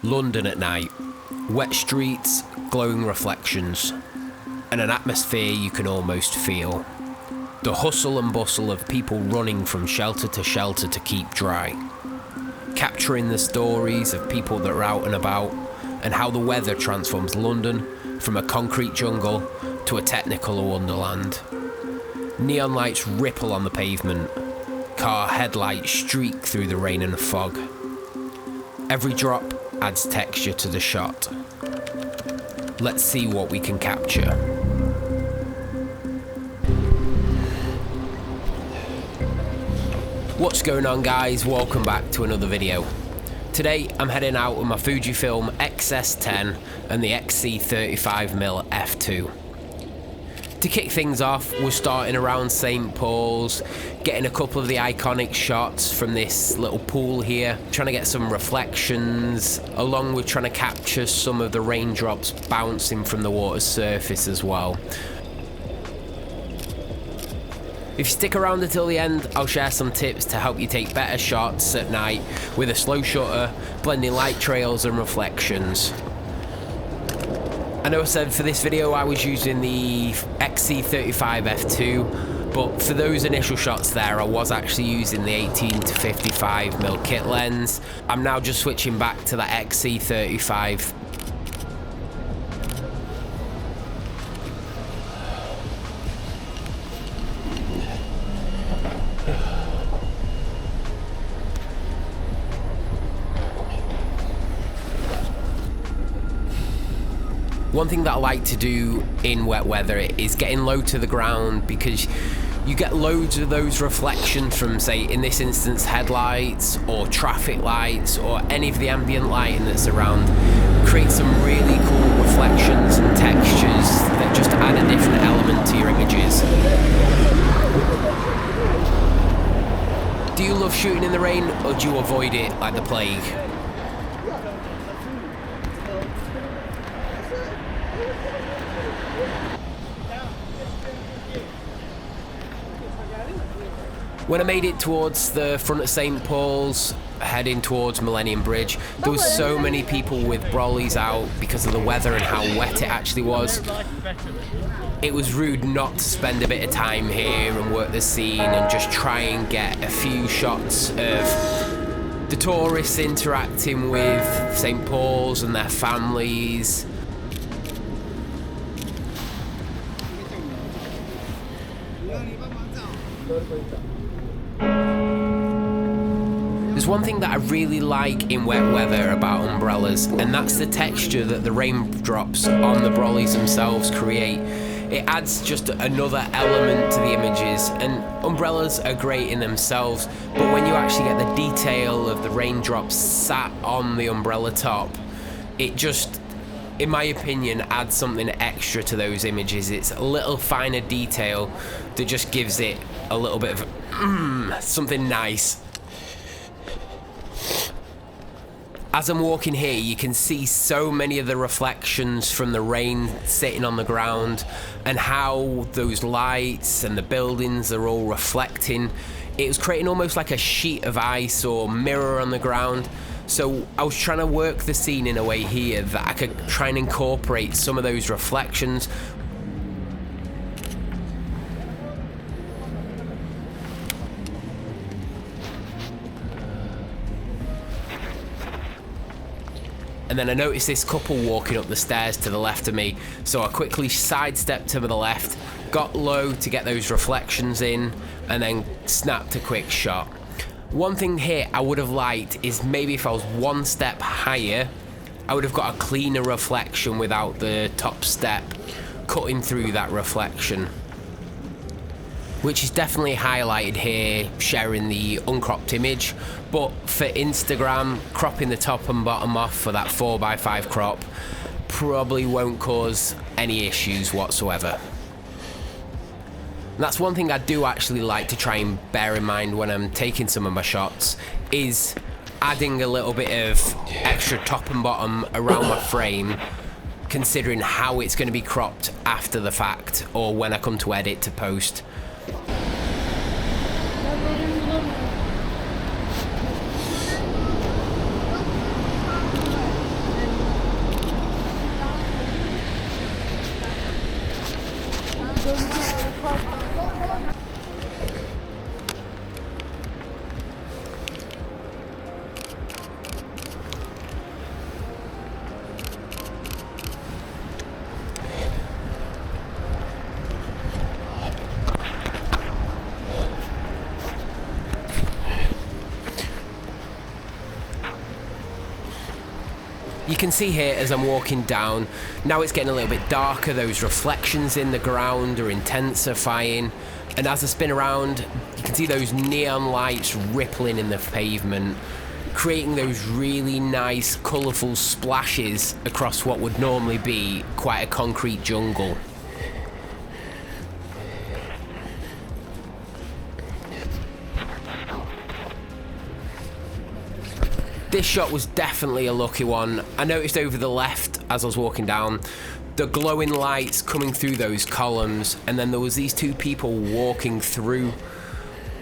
London at night. Wet streets, glowing reflections, and an atmosphere you can almost feel. The hustle and bustle of people running from shelter to keep dry. Capturing the stories of people that are out and about, and how the weather transforms London from a concrete jungle to a technical wonderland. Neon lights ripple on the pavement. Car headlights streak through the rain and fog. Every drop adds texture to the shot. Let's see what we can capture. What's going on, guys? Welcome back to another video. Today I'm heading out with my Fujifilm XS10 and the XC35mm f2. To kick things off, we're starting around St. Paul's, getting a couple of the iconic shots from this little pool here, trying to get some reflections, along with trying to capture some of the raindrops bouncing from the water's surface as well. If you stick around until the end, I'll share some tips to help you take better shots at night with a slow shutter, blending light trails and reflections. I know I said for this video I was using the XC35 f2, but for those initial shots there I was actually using the 18-55mm kit lens. I'm now just switching back to the XC35. One thing that I like to do in wet weather is getting low to the ground, because you get loads of those reflections from, say, in this instance, headlights or traffic lights or any of the ambient lighting that's around. Create some really cool reflections and textures that just add a different element to your images. Do you love shooting in the rain, or do you avoid it like the plague? When I made it towards the front of St. Paul's, heading towards Millennium Bridge, there was so many people with brollies out because of the weather and how wet it actually was. It was rude not to spend a bit of time here and work the scene and just try and get a few shots of the tourists interacting with St. Paul's and their families. There's one thing that I really like in wet weather about umbrellas, and that's the texture that the raindrops on the brollies themselves create. It adds just another element to the images, and umbrellas are great in themselves, but when you actually get the detail of the raindrops sat on the umbrella top, it just, in my opinion, adds something extra to those images. It's a little finer detail that just gives it a little bit of something nice. As I'm walking here, you can see so many of the reflections from the rain sitting on the ground, and how those lights and the buildings are all reflecting. It was creating almost like a sheet of ice or mirror on the ground. So I was trying to work the scene in a way here that I could try and incorporate some of those reflections. And then I noticed this couple walking up the stairs to the left of me, so I quickly sidestepped to the left, got low to get those reflections in, and then snapped a quick shot. One thing here I would have liked is maybe if I was one step higher, I would have got a cleaner reflection without the top step cutting through that reflection. Which is definitely highlighted here, sharing the uncropped image, but for Instagram, cropping the top and bottom off for that 4x5 crop probably won't cause any issues whatsoever. And that's one thing I do actually like to try and bear in mind when I'm taking some of my shots, is adding a little bit of extra top and bottom around my frame, considering how it's going to be cropped after the fact or when I come to edit to post. You can see here as I'm walking down, now it's getting a little bit darker, those reflections in the ground are intensifying, and as I spin around, you can see those neon lights rippling in the pavement, creating those really nice colourful splashes across what would normally be quite a concrete jungle. This shot was definitely a lucky one. I noticed over the left as I was walking down, the glowing lights coming through those columns, and then there was these two people walking through,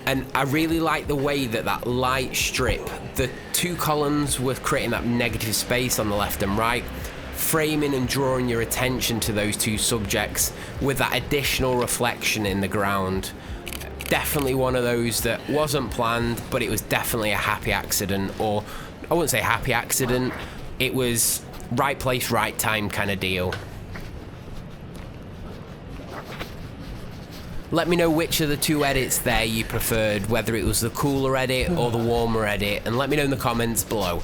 and I really liked the way that that light strip, the two columns were creating that negative space on the left and right, framing and drawing your attention to those two subjects with that additional reflection in the ground. Definitely one of those that wasn't planned, but it was definitely a happy accident, or I wouldn't say happy accident, it was right place, right time kind of deal. Let me know which of the two edits there you preferred, whether it was the cooler edit or the warmer edit, and let me know in the comments below.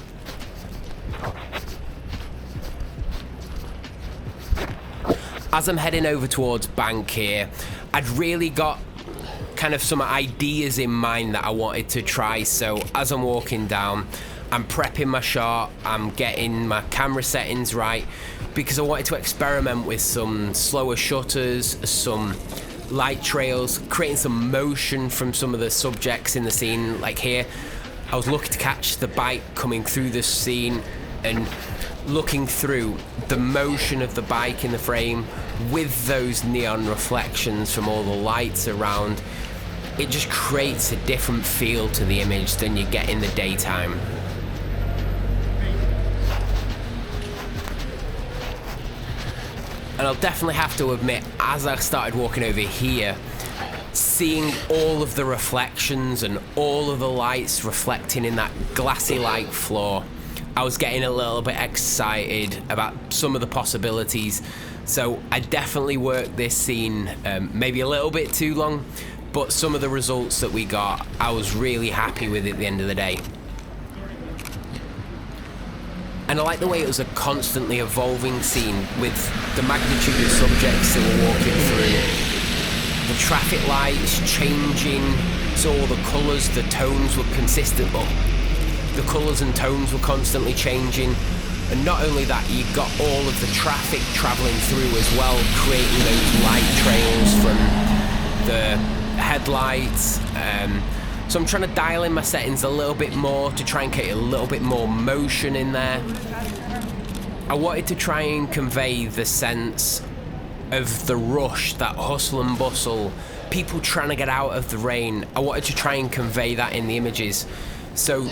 As I'm heading over towards Bank here, I'd really got kind of some ideas in mind that I wanted to try, so as I'm walking down, I'm prepping my shot, I'm getting my camera settings right, because I wanted to experiment with some slower shutters, some light trails, creating some motion from some of the subjects in the scene. Like here, I was looking to catch the bike coming through the scene and looking through the motion of the bike in the frame with those neon reflections from all the lights around. It just creates a different feel to the image than you get in the daytime. And I'll definitely have to admit, as I started walking over here, seeing all of the reflections and all of the lights reflecting in that glassy light floor, I was getting a little bit excited about some of the possibilities. So I definitely worked this scene maybe a little bit too long, but some of the results that we got, I was really happy with at the end of the day. And I like the way it was a constantly evolving scene with the magnitude of subjects that were walking through. The traffic lights changing, so all the colours, the tones were consistent. The colours and tones were constantly changing. And not only that, you got all of the traffic travelling through as well, creating those light trails from the headlights. So I'm trying to dial in my settings a little bit more to try and get a little bit more motion in there. I wanted to try and convey the sense of the rush, that hustle and bustle, people trying to get out of the rain. I wanted to try and convey that in the images. So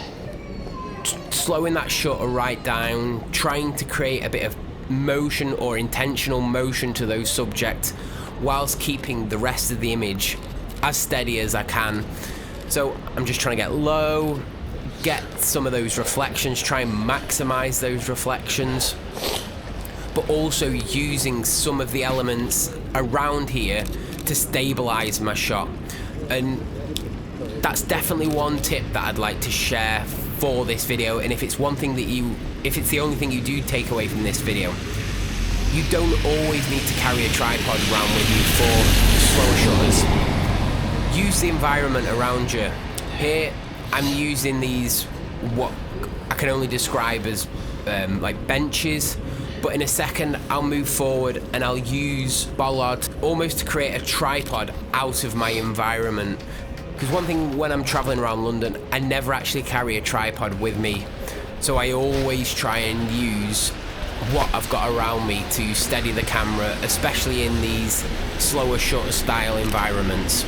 slowing that shutter right down, trying to create a bit of motion or intentional motion to those subjects whilst keeping the rest of the image as steady as I can. So I'm just trying to get low, get some of those reflections, try and maximize those reflections, but also using some of the elements around here to stabilize my shot. And that's definitely one tip that I'd like to share for this video. And if it's one thing that if it's the only thing you do take away from this video, you don't always need to carry a tripod around with you for slower shutters. Use the environment around you. Here, I'm using these, what I can only describe as like benches, but in a second I'll move forward and I'll use bollard almost to create a tripod out of my environment. Because one thing when I'm traveling around London, I never actually carry a tripod with me. So I always try and use what I've got around me to steady the camera, especially in these slower shutter style environments.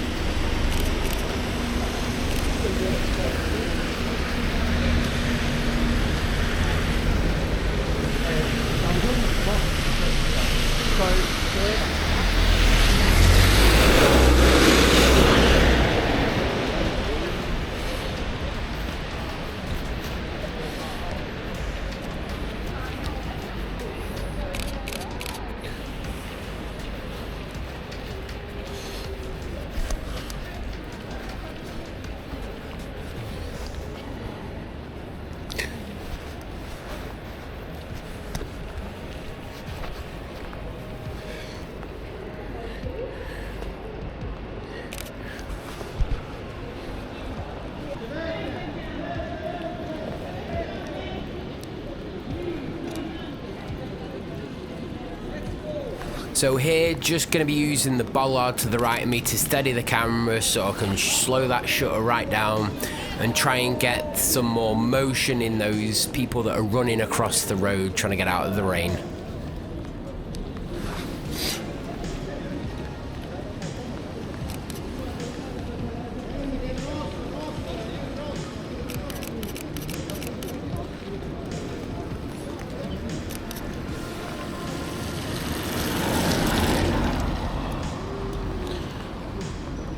So here, just going to be using the bollard to the right of me to steady the camera so I can slow that shutter right down and try and get some more motion in those people that are running across the road trying to get out of the rain.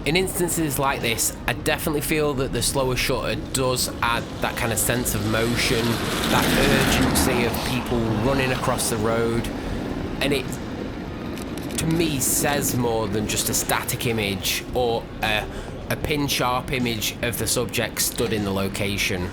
In instances like this, I definitely feel that the slower shutter does add that kind of sense of motion, that urgency of people running across the road, and it, to me, says more than just a static image or a pin-sharp image of the subject stood in the location.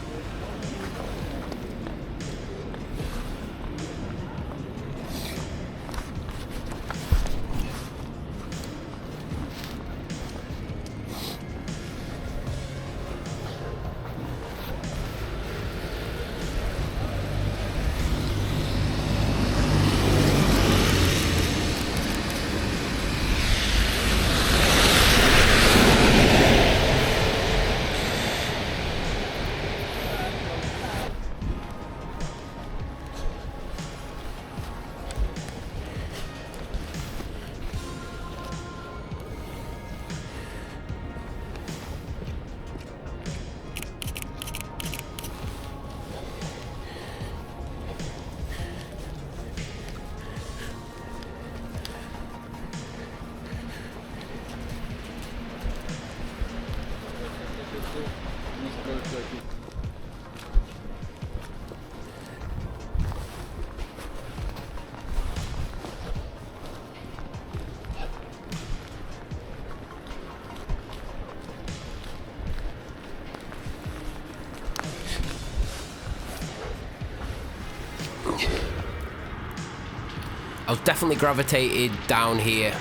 I was definitely gravitated down here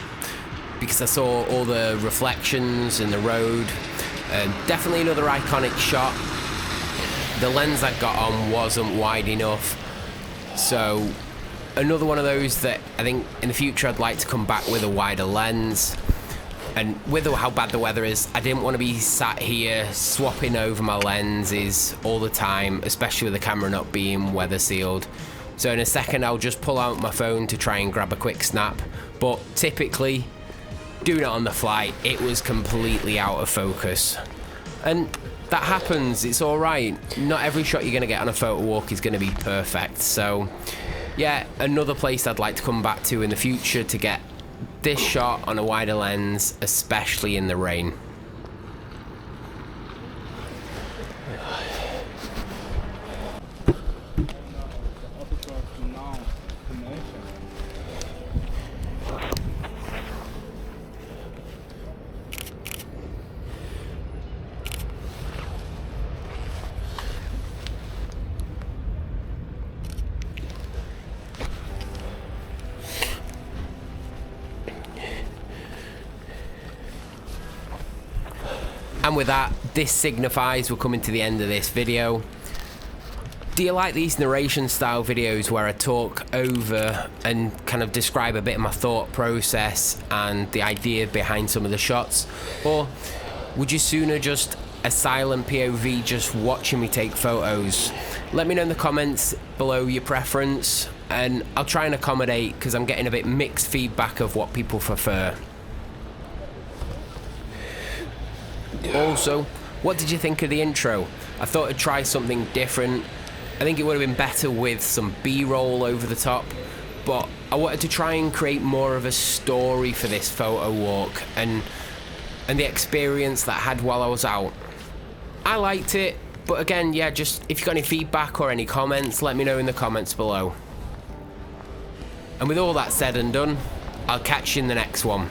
because I saw all the reflections in the road. Definitely another iconic shot. The lens I got on wasn't wide enough, so another one of those that I think in the future I'd like to come back with a wider lens. And with how bad the weather is, I didn't want to be sat here swapping over my lenses all the time, especially with the camera not being weather sealed. So in a second I'll just pull out my phone to try and grab a quick snap, but typically doing it on the fly, it was completely out of focus. And that happens, it's alright. Not every shot you're going to get on a photo walk is going to be perfect. So yeah, another place I'd like to come back to in the future to get this shot on a wider lens, especially in the rain. And with that, this signifies we're coming to the end of this video. Do you like these narration style videos where I talk over and kind of describe a bit of my thought process and the idea behind some of the shots? Or would you sooner just a silent POV just watching me take photos? Let me know in the comments below your preference and I'll try and accommodate because I'm getting a bit mixed feedback of what people prefer. Also, what did you think of the intro? I thought I'd try something different. I think it would have been better with some B-roll over the top, but I wanted to try and create more of a story for this photo walk and the experience that I had while I was out. I liked it, but again, yeah, just if you've got any feedback or any comments, let me know in the comments below. And with all that said and done, I'll catch you in the next one.